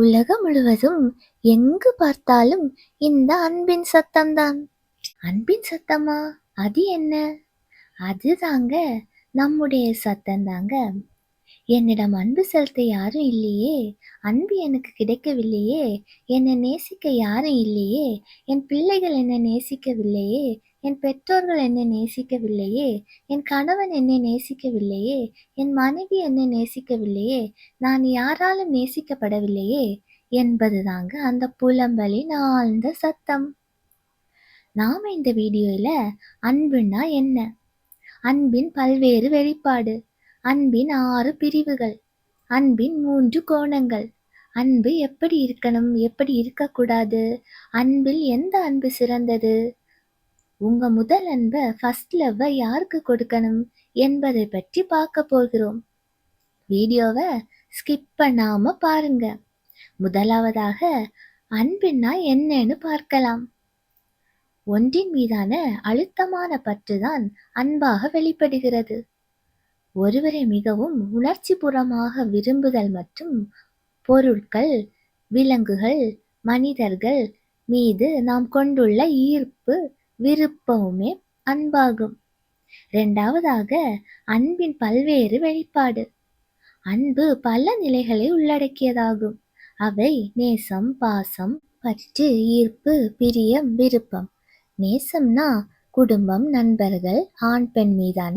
உலகம் முழுவதும் எங்கு பார்த்தாலும் இந்த அன்பின் சத்தம்தான். அன்பின் சத்தமா? அது என்ன? அதுதாங்க நம்முடைய சத்தந்தாங்க. என்னிடம் அன்பு செலுத்த யாரும் இல்லையே, அன்பு எனக்கு கிடைக்கவில்லையே, என்னை நேசிக்க யாரும் இல்லையே, என் பிள்ளைகள் என்னை நேசிக்கவில்லையே, என் பெற்றோர்கள் என்னை நேசிக்கவில்லையே, என் கணவன் என்னை நேசிக்கவில்லையே, என் மனைவி என்னை நேசிக்கவில்லையே, நான் யாராலும் நேசிக்கப்படவில்லையே என்பதுதாங்க அந்த புலம்பலின் ஆழ்ந்த சத்தம். நாம இந்த வீடியோல அன்புன்னா என்ன, அன்பின் பல்வேறு வெளிப்பாடு, அன்பின் 6 பிரிவுகள், அன்பின் 3 கோணங்கள், அன்பு எப்படி இருக்கணும், எப்படி இருக்கக்கூடாது, அன்பில் எந்த அன்பு சிறந்தது, உங்க முதல் அன்பை ஃபர்ஸ்ட் லவ்வை யாருக்கு கொடுக்கணும் என்பதை பற்றி பார்க்க போகிறோம். வீடியோவை ஸ்கிப் பண்ணாம பாருங்க. முதலாவதாக அன்பின்னா என்னன்னு பார்க்கலாம். ஒன்றின் மீதான அழுத்தமான பற்றுதான் அன்பாக வெளிப்படுகிறது. ஒருவரை மிகவும் உணர்ச்சிபூர்வமாக விரும்புதல் மற்றும் பொருட்கள், விலங்குகள், மனிதர்கள் மீது நாம் கொண்டுள்ள ஈர்ப்பு, விருப்பமுமே அன்பாகும். இரண்டாவதாக அன்பின் பல்வேறு வெளிப்பாடு. அன்பு பல நிலைகளை உள்ளடக்கியதாகும். அவை நேசம், பாசம், பற்று, ஈர்ப்பு, பிரியம், விருப்பம். நேசம்னா குடும்பம், நண்பர்கள், ஆண் பெண் மீதான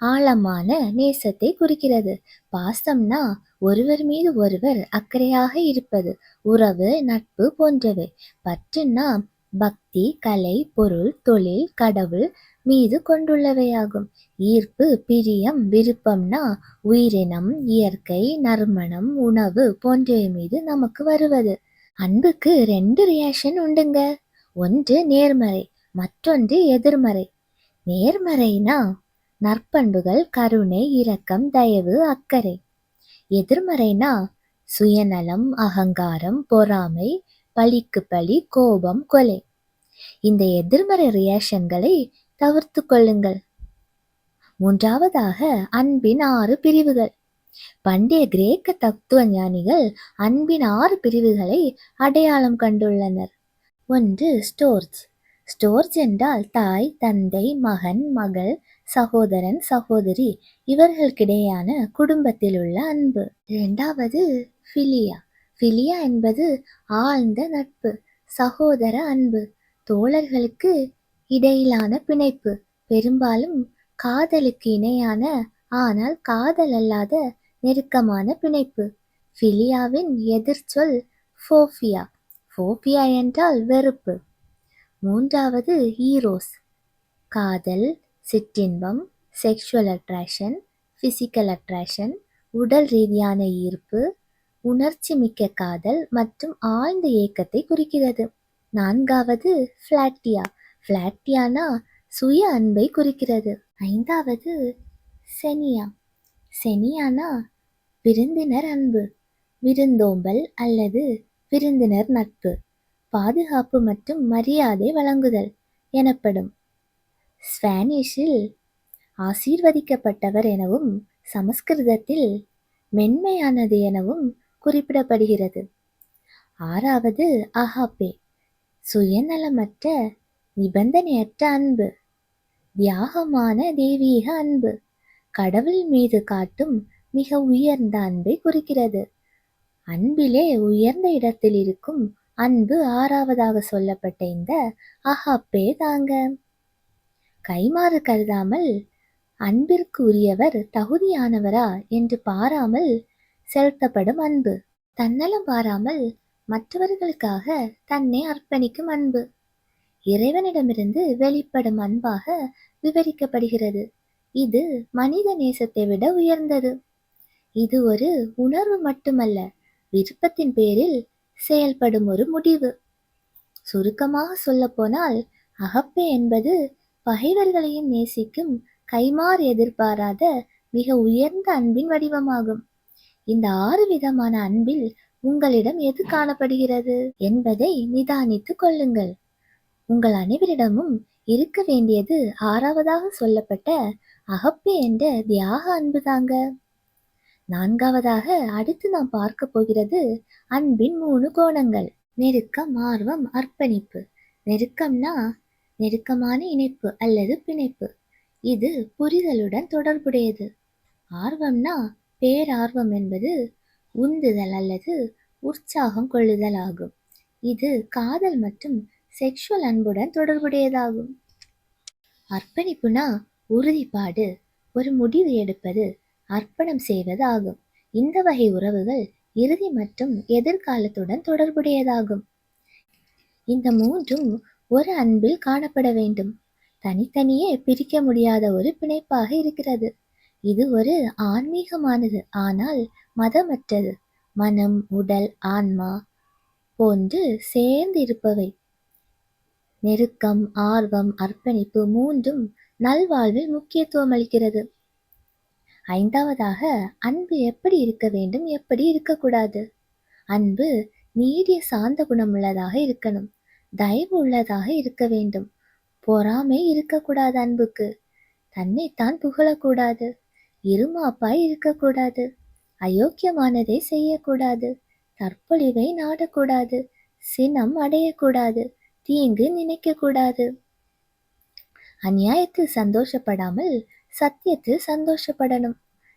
ஆழமான நேசத்தை குறிக்கிறது. பாசம்னா ஒருவர் மீது ஒருவர் அக்கறையாக இருப்பது, உறவு, நட்பு போன்றவை. பற்றுன்னா பக்தி, கலை, பொருள், தொழில், கடவுள் மீது கொண்டுள்ளவையாகும். ஈர்ப்பு, பிரியம், விருப்பம்னா உயிரினம், இயற்கை, நறுமணம், உணவு போன்றவை மீது நமக்கு வருவது. அன்புக்கு 2 ரியாக்ஷன் உண்டுங்க. ஒன்று நேர்மறை, மற்றொன்று எதிர்மறை. நேர்மறைனா நற்பண்புகள், கருணை, இரக்கம், தயவு, அக்கறை. எதிர்மறைனா சுயநலம், அகங்காரம், பொறாமை, பழிக்கு பழி, கோபம், கொலை. இந்த எதிர்மறை ரியாக்ஷன்களை தவிர்த்து கொள்ளுங்கள். மூன்றாவதாக அன்பின் 6 பிரிவுகள். பண்டைய கிரேக்க தத்துவ ஞானிகள் அன்பின் 6 பிரிவுகளை அடையாளம் கண்டுள்ளனர். ஒன்று ஸ்டோர்ஸ். ஸ்டோர்ஸ் என்றால் தாய், தந்தை, மகன், மகள், சகோதரன், சகோதரி இவர்களுக்கிடையான குடும்பத்தில் உள்ள அன்பு. இரண்டாவது ஃபிலியா. ஃபிலியா என்பது ஆழ்ந்த நட்பு, சகோதர அன்பு, தோழர்களுக்கு இடையிலான பிணைப்பு, பெரும்பாலும் காதலுக்கு இணையான ஆனால் காதல் அல்லாத நெருக்கமான பிணைப்பு. ஃபிலியாவின் எதிர்ச்சொல் ஃபோபியா. ஃபோபியா என்றால் வெறுப்பு. மூன்றாவது ஈரோஸ். காதல், சிற்றின்பம், செக்ஷுவல் அட்ராக்ஷன், பிசிக்கல் அட்ராக்ஷன், உடல் ரீதியான ஈர்ப்பு, உணர்ச்சி மிக்க காதல் மற்றும் ஆழ்ந்த ஏக்கத்தை குறிக்கிறது. நான்காவது ஃபிளாட்டியா. ஃபிளாட்டியானா சுய அன்பை குறிக்கிறது. ஐந்தாவது செனியா. செனியானா விருந்தினர் அன்பு, விருந்தோம்பல் அல்லது விருந்தினர் நட்பு, பாதுகாப்பு மற்றும் மரியாதை வழங்குதல் எனப்படும். ஸ்பானிஷில் ஆசீர்வதிக்கப்பட்டவர் எனவும் சமஸ்கிருதத்தில் மென்மையானது எனவும் குறிப்பிடப்படுகிறது. ஆறாவது அகாப்பே. சுயநலமற்ற நிபந்தனையற்ற அன்பு, தியாகமான தெய்வீக அன்பு, கடவுள் மீது காட்டும் மிக உயர்ந்த அன்பை குறிக்கிறது. அன்பிலே உயர்ந்த இடத்தில் இருக்கும் அன்பு ஆறாவதாக சொல்லப்பட்ட இந்த அகாப்பே தாங்க. கைமாறு கருதாமல் அன்பிற்கு உரியவர் தகுதியானவரா என்று பாராமல் செலுத்தப்படும் அன்பு. தன்னலம் பாராமல் மற்றவர்களுக்காக தன்னை அர்ப்பணிக்கும் அன்பு இறைவனிடமிருந்து வெளிப்படும் அன்பாக விவரிக்கப்படுகிறது. இது மனித நேசத்தை விட உயர்ந்தது. இது ஒரு உணர்வு மட்டுமல்ல, விருப்பத்தின் பேரில் செயல்படும் ஒரு முடிவு. சுருக்கமாக சொல்லப்போனால் அகப்பே என்பது பகைவர்களையும் நேசிக்கும், கைமாறு எதிர்பாராத மிக உயர்ந்த அன்பின் வடிவமாகும். இந்த 6 விதமான அன்பில் உங்களிடம் எது காணப்படுகிறது என்பதை நிதானித்துக் கொள்ளுங்கள். உங்கள் அனைவரிடமும் இருக்க வேண்டியது 6வதாக சொல்லப்பட்ட அகப்பே என்ற தியாக அன்பு தாங்க. நான்காவதாக அடுத்து நாம் பார்க்க போகிறது அன்பின் 3 கோணங்கள். நெருக்கம், ஆர்வம், அர்ப்பணிப்பு. நெருக்கம்னா நெருக்கமான இணைப்பு அல்லது பிணைப்பு. இது புரிதலுடன் தொடர்புடையது. ஆர்வம்னா பேரார்வம் என்பது உந்துதல் அல்லது உற்சாகம் கொள்ளுதல் ஆகும். இது காதல் மற்றும் செக்ஷுவல் அன்புடன் தொடர்புடையதாகும். அர்ப்பணிப்புனா உறுதிப்பாடு, ஒரு முடிவு எடுப்பது, அர்ப்பணம் செய்வது ஆகும். இந்த வகை உறவுகள் இறுதி மற்றும் எதிர்காலத்துடன் தொடர்புடையதாகும். இந்த மூன்றும் ஒரு அன்பில் காணப்பட வேண்டும். தனித்தனியே பிரிக்க முடியாத ஒரு பிணைப்பாக இருக்கிறது. இது ஒரு ஆன்மீகமானது, ஆனால் மதமற்றது. மனம், உடல், ஆன்மா போன்று சேர்ந்து இருப்பவை. நெருக்கம், ஆர்வம், அர்ப்பணிப்பு மூன்றும் நல்வாழ்வில் முக்கியத்துவம் அளிக்கிறது. ஐந்தாவதாக அன்பு எப்படி இருக்க வேண்டும், எப்படி இருக்கக்கூடாது. அன்பு நீடிய சாந்த குணமுள்ளதாக இருக்கணும். தயவு உள்ளதாக இருக்க வேண்டும். பொறாமை இருக்கக்கூடாது. அன்புக்கு தன்னைத்தான் புகழக்கூடாது. இருமாப்பாய் இருக்கக்கூடாது. அயோக்கியமானதை செய்யக்கூடாது. தற்பொழிவை நாடக்கூடாது. சினம் அடையக்கூடாது. தீங்கு நினைக்கக்கூடாது. அநியாயத்தில் சந்தோஷப்படாமல் சத்தியத்தில் சந்தோஷப்படணும்.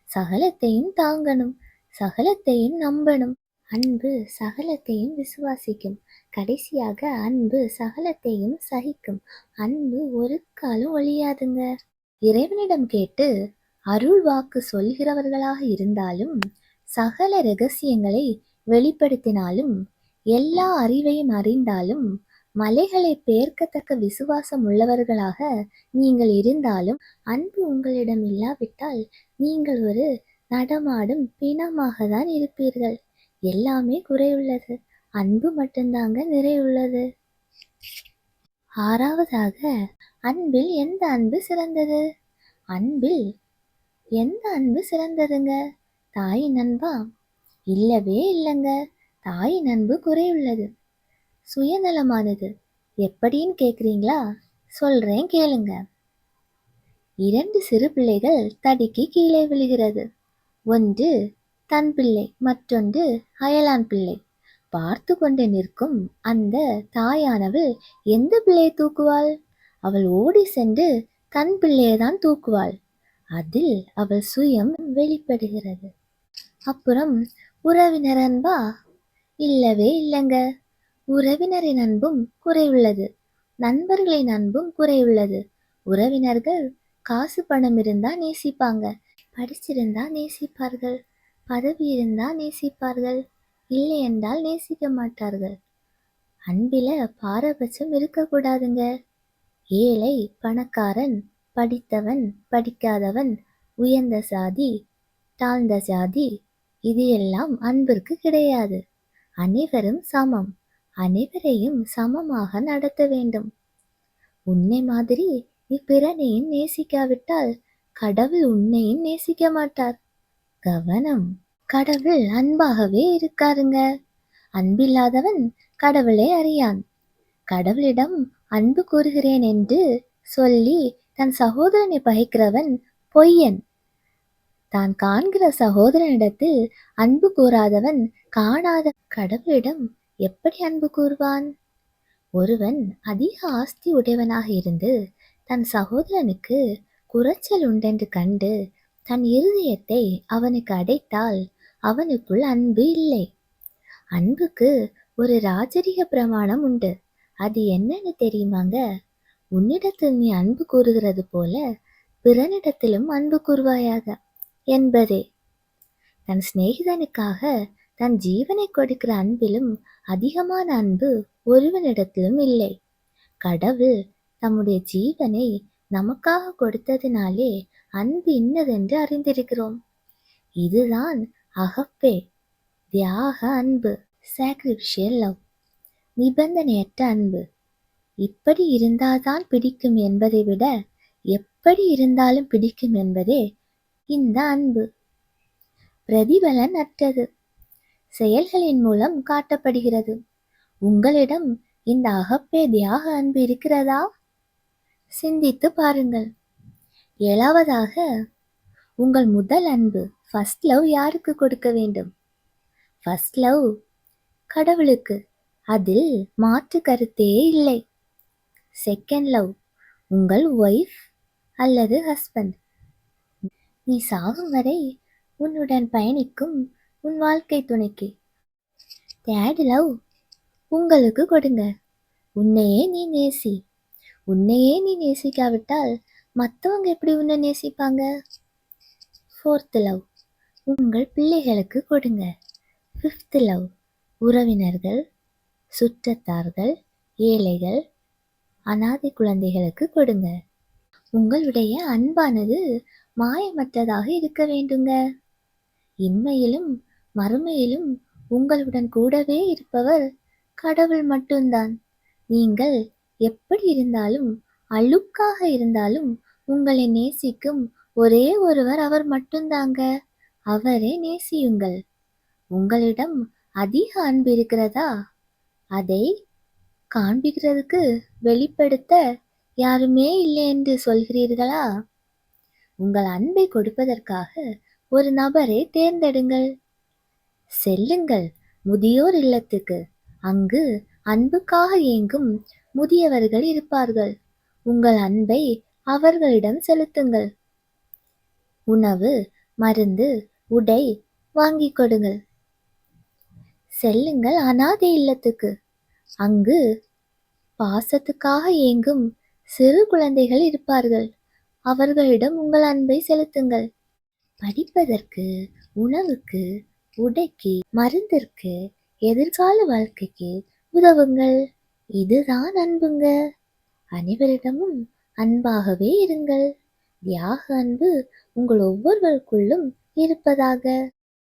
சகலத்தையும் தாங்கணும். சகலத்தையும் நம்பணும். அன்பு சகலத்தையும் விசுவாசிக்கும். கடைசியாக அன்பு சகலத்தையும் சகிக்கும். அன்பு ஒரு காலம் ஒழியாதுங்க. இறைவனிடம் கேட்டு அருள் வாக்கு சொல்கிறவர்களாக இருந்தாலும், சகல ரகசியங்களை வெளிப்படுத்தினாலும், எல்லா அறிவையும் அறிந்தாலும், மலைகளை பெயர்க்கத்தக்க விசுவாசம் உள்ளவர்களாக நீங்கள் இருந்தாலும், அன்பு உங்களிடம் இல்லாவிட்டால் நீங்கள் ஒரு நடமாடும் பிணமாக தான் இருப்பீர்கள். எல்லாமே குறையுள்ளது, அன்பு மட்டும்தாங்க நிறையுள்ளது. ஆறாவதாக அன்பில் எந்த அன்பு சிறந்தது? அன்பில் எந்த அன்பு சிறந்ததுங்க? தாயின் அன்பா? இல்லவே இல்லைங்க. தாயின் அன்பு குறையுள்ளது, சுயநலமானது. எப்படின்னு கேக்குறீங்களா? சொல்றேன் கேளுங்க. 2 சிறு பிள்ளைகள் தடுக்கி கீழே விழுகிறது. ஒன்று தன் பிள்ளை, மற்றொன்று அயலான் பிள்ளை. பார்த்து கொண்டு நிற்கும் அந்த தாயானவள் எந்த பிள்ளையை தூக்குவாள்? அவள் ஓடி சென்று தன் பிள்ளையைதான் தூக்குவாள். அதில் அவள் சுயம் வெளிப்படுகிறது. அப்புறம் உறவினர் அன்பா? இல்லவே இல்லைங்க. உறவினரின் அன்பும் குறைவுள்ளது, நண்பர்களின் அன்பும் குறைவுள்ளது. உறவினர்கள் காசு பணம் இருந்தா நேசிப்பாங்க, படிச்சிருந்தா நேசிப்பார்கள், பதவி இருந்தா நேசிப்பார்கள், இல்லை என்றால் நேசிக்க மாட்டார்கள். அன்பில பாரபட்சம் இருக்கக்கூடாதுங்க. ஏழை, பணக்காரன், படித்தவன், படிக்காதவன், உயர்ந்த சாதி, தாழ்ந்த ஜாதி, இது எல்லாம் அன்பிற்கு கிடையாது. அனைவரும் சமம். அனைவரையும் சமமாக நடத்த வேண்டும். உன்னை மாதிரி நீ பிறனையும் நேசிக்காவிட்டால் கடவுள் உன்னையும் நேசிக்க மாட்டார். கவனம். கடவுள் அன்பாகவே இருக்காருங்க. அன்பில்லாதவன் கடவுளை அறியான். கடவுளிடம் அன்பு கூறுகிறேன் என்று சொல்லி தன் சகோதரனை பகைக்கிறவன் பொய்யன். தான் காண்கிற சகோதரனிடத்தில் அன்பு கூறாதவன் காணாத கடவுளிடம் எப்படி அன்பு கூறுவான்? ஒருவன் அதிக ஆஸ்தி உடையவனாக இருந்து தன் சகோதரனுக்கு குறைச்சல் உண்டென்று கண்டு தன் இருதயத்தை அவனுக்கு அடைத்தால் அவனுக்குள் அன்பு இல்லை. அன்புக்கு ஒரு ராஜரீக பிரமாணம் உண்டு. அது என்னன்னு தெரியுமாங்க? உன்னிடத்தில் நீ அன்பு கூறுகிறது போல பிறனிடத்திலும் அன்பு கூறுவாயாக என்பதே. தன் சிநேகிதனுக்காக தன் ஜீவனை கொடுக்கிற அன்பிலும் அதிகமான அன்பு ஒருவனிடத்திலும் இல்லை. கடவுள் தம்முடைய ஜீவனை நமக்காக கொடுத்ததினாலே அன்பு இன்னதென்று அறிந்திருக்கிறோம். இதுதான் அகப்பே, தியாக அன்பு, சாக்ரிஃபிஷியல் லவ், நிபந்தனையற்ற அன்பு. இப்படி இருந்தால்தான் பிடிக்கும் என்பதை விட எப்படி இருந்தாலும் பிடிக்கும் என்பதே இந்த அன்பு. பிரதிபலன் அற்றது, செயல்களின் மூலம் காட்டப்படுகிறது. உங்களிடம் இந்த அகப்பே தியாக அன்பு இருக்கிறதா? சிந்தித்து பாருங்கள். 7வதாக உங்கள் முதல் அன்பு ஃபர்ஸ்ட் லவ் யாருக்கு கொடுக்க வேண்டும்? ஃபர்ஸ்ட் லவ் கடவுளுக்கு. அதில் மாற்று கருத்தே இல்லை. செகண்ட் லவ் உங்கள் ஒய்ஃப் அல்லது ஹஸ்பண்ட். நீ சாகும் வரை உன்னுடன் பயணிக்கும் உன் வாழ்க்கை துணைக்கு. தேர்ட் லவ் உங்களுக்கு கொடுங்க. உன்னையே நீ நேசி. உன்னையே நீ நேசிக்காவிட்டால் மற்றவங்க எப்படி உன்னை நேசிப்பாங்க? ஃபோர்த் லவ் உங்கள் பிள்ளைகளுக்கு கொடுங்க. ஃபிஃப்த் லவ் உறவினர்கள், சுற்றத்தார்கள், ஏழைகள், அனாதை குழந்தைகளுக்கு கொடுங்க. உங்களுடைய அன்பானது மாயமற்றதாக இருக்க வேண்டுங்க. இன்மையிலும் மறுமையிலும் உங்களுடன் கூடவே இருப்பவர் கடவுள் மட்டும்தான். நீங்கள் எப்படி இருந்தாலும், அழுக்காக இருந்தாலும் உங்களை நேசிக்கும் ஒரே ஒருவர் அவர் மட்டும்தாங்க. அவரை நேசியுங்கள். உங்களிடம் அதிக அன்பு இருக்கிறதா? அதை காண்பிக்கிறதுக்கு வெளிப்படுத்த யாருமே இல்லை என்று சொல்கிறீர்களா? உங்கள் அன்பை கொடுப்பதற்காக ஒரு நபரை தேர்ந்தெடுங்கள். செல்லுங்கள் முதியோர் இல்லத்துக்கு. அங்கு அன்புக்காக ஏங்கும் முதியவர்கள் இருப்பார்கள். உங்கள் அன்பை அவர்களிடம் செலுத்துங்கள். உணவு, மருந்து, உடை வாங்கிக் கொடுங்கள். செல்லுங்கள் அனாதை இல்லத்துக்கு. அங்கு பாசத்துக்காக ஏங்கும் சிறு குழந்தைகள் இருப்பார்கள். அவர்களிடம் உங்கள் அன்பை செலுத்துங்கள். படிப்பதற்கு, உணவுக்கு, உடைக்கு, மருந்திற்கு, எதிர்கால வாழ்க்கைக்கு உதவுங்கள். இதுதான் அன்புங்க. அனைவரிடமும் அன்பாகவே இருங்கள். தியாக அன்பு உங்கள் ஒவ்வொருவருக்குள்ளும் இருப்பதாக.